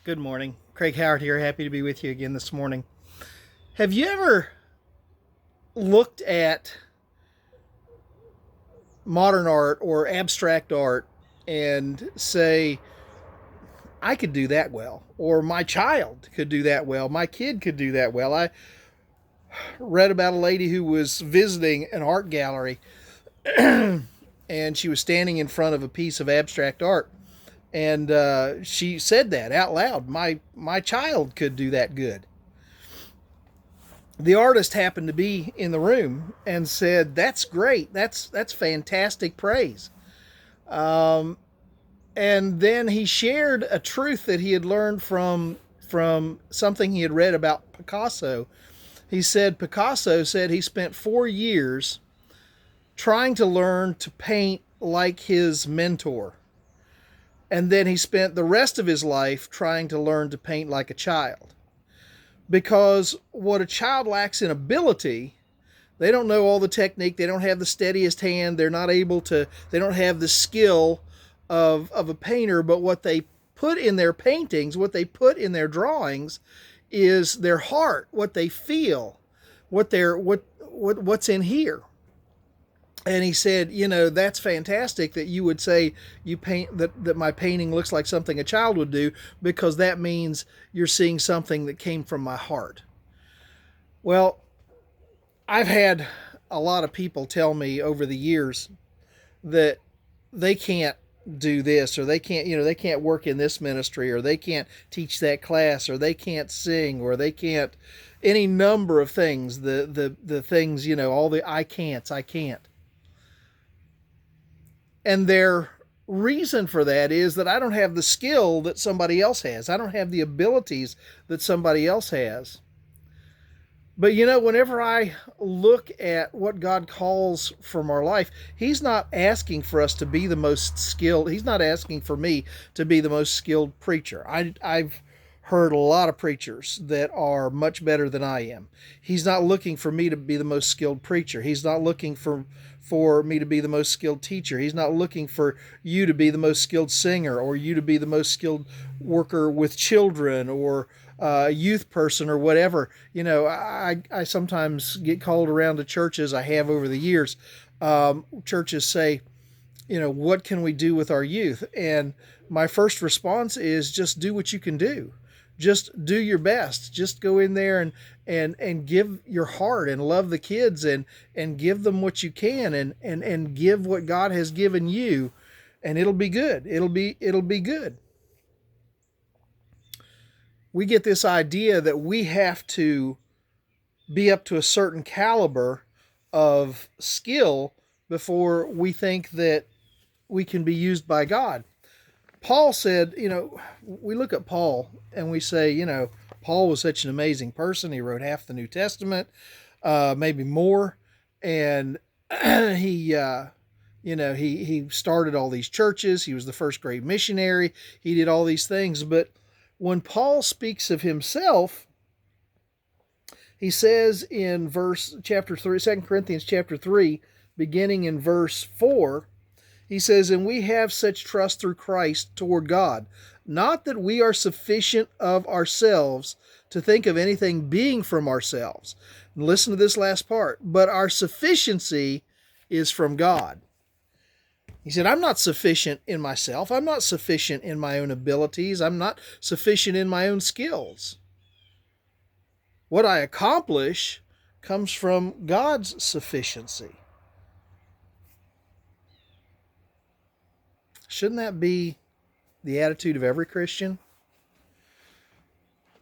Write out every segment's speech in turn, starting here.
Good morning. Craig Howard here. Happy to be with you again this morning. Have you ever looked at modern art or abstract art and say, I could do that well, or my child could do that well, my kid could do that well? I read about a lady who was visiting an art gallery and she was standing in front of a piece of abstract art. And she said that out loud. My child could do that good. The artist happened to be in the room and said, "That's great. That's fantastic praise." Um, and then he shared a truth that he had learned from something he had read about Picasso. He said Picasso said he spent 4 years trying to learn to paint like his mentor, and then he spent the rest of his life trying to learn to paint like a child. Because what a child lacks in ability, they don't know all the technique, they don't have the steadiest hand, they don't have the skill of a painter, but what they put in their paintings, what they put in their drawings is their heart, what they feel, what's in here. And he said, that's fantastic that you would say you paint that my painting looks like something a child would do, because that means you're seeing something that came from my heart. Well, I've had a lot of people tell me over the years that they can't do this, or they can't work in this ministry, or they can't teach that class, or they can't sing, or they can't any number of things, the things, all the I can't. And their reason for that is that I don't have the skill that somebody else has. I don't have the abilities that somebody else has. But whenever I look at what God calls from our life, He's not asking for us to be the most skilled. He's not asking for me to be the most skilled preacher. I've heard a lot of preachers that are much better than I am. He's not looking for me to be the most skilled preacher. He's not looking for me to be the most skilled teacher. He's not looking for you to be the most skilled singer, or you to be the most skilled worker with children, or a youth person, or whatever. I sometimes get called around to churches, I have over the years. Churches say, what can we do with our youth? And my first response is just do what you can do. Just do your best. Just go in there and give your heart and love the kids, and give them what you can, and give what God has given you, and it'll be good. It'll be good. We get this idea that we have to be up to a certain caliber of skill before we think that we can be used by God. Paul said, we look at Paul and we say, Paul was such an amazing person. He wrote half the New Testament, maybe more. And he started all these churches. He was the first great missionary. He did all these things. But when Paul speaks of himself, he says in chapter 3, 2 Corinthians chapter 3, beginning in verse 4, he says, "And we have such trust through Christ toward God, not that we are sufficient of ourselves to think of anything being from ourselves." And listen to this last part. "But our sufficiency is from God." He said, I'm not sufficient in myself. I'm not sufficient in my own abilities. I'm not sufficient in my own skills. What I accomplish comes from God's sufficiency. Shouldn't that be the attitude of every Christian?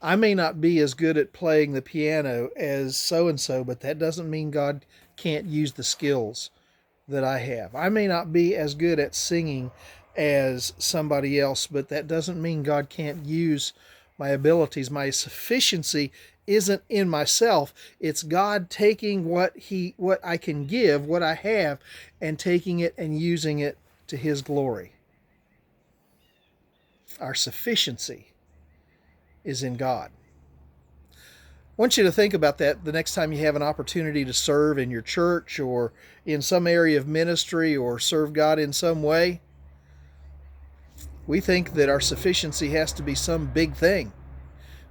I may not be as good at playing the piano as so-and-so, but that doesn't mean God can't use the skills that I have. I may not be as good at singing as somebody else, but that doesn't mean God can't use my abilities. My sufficiency isn't in myself. It's God taking what I can give, what I have, and taking it and using it to His glory. Our sufficiency is in God. I want you to think about that the next time you have an opportunity to serve in your church, or in some area of ministry, or serve God in some way. We think that our sufficiency has to be some big thing.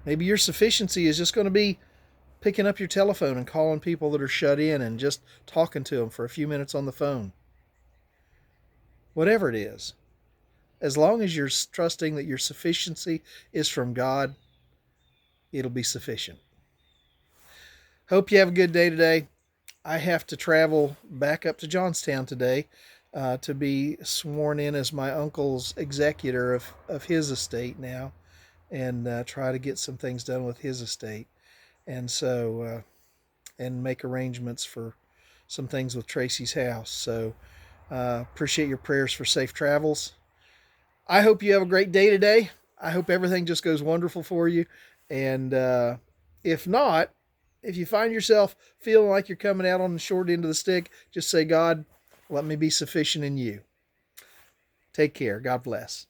Maybe your sufficiency is just going to be picking up your telephone and calling people that are shut in and just talking to them for a few minutes on the phone. Whatever it is, as long as you're trusting that your sufficiency is from God, it'll be sufficient. Hope you have a good day today. I have to travel back up to Johnstown today to be sworn in as my uncle's executor of his estate now, and try to get some things done with his estate. And so, and make arrangements for some things with Tracy's house. So, appreciate your prayers for safe travels. I hope you have a great day today. I hope everything just goes wonderful for you. And if not, if you find yourself feeling like you're coming out on the short end of the stick, just say, God, let me be sufficient in you. Take care. God bless.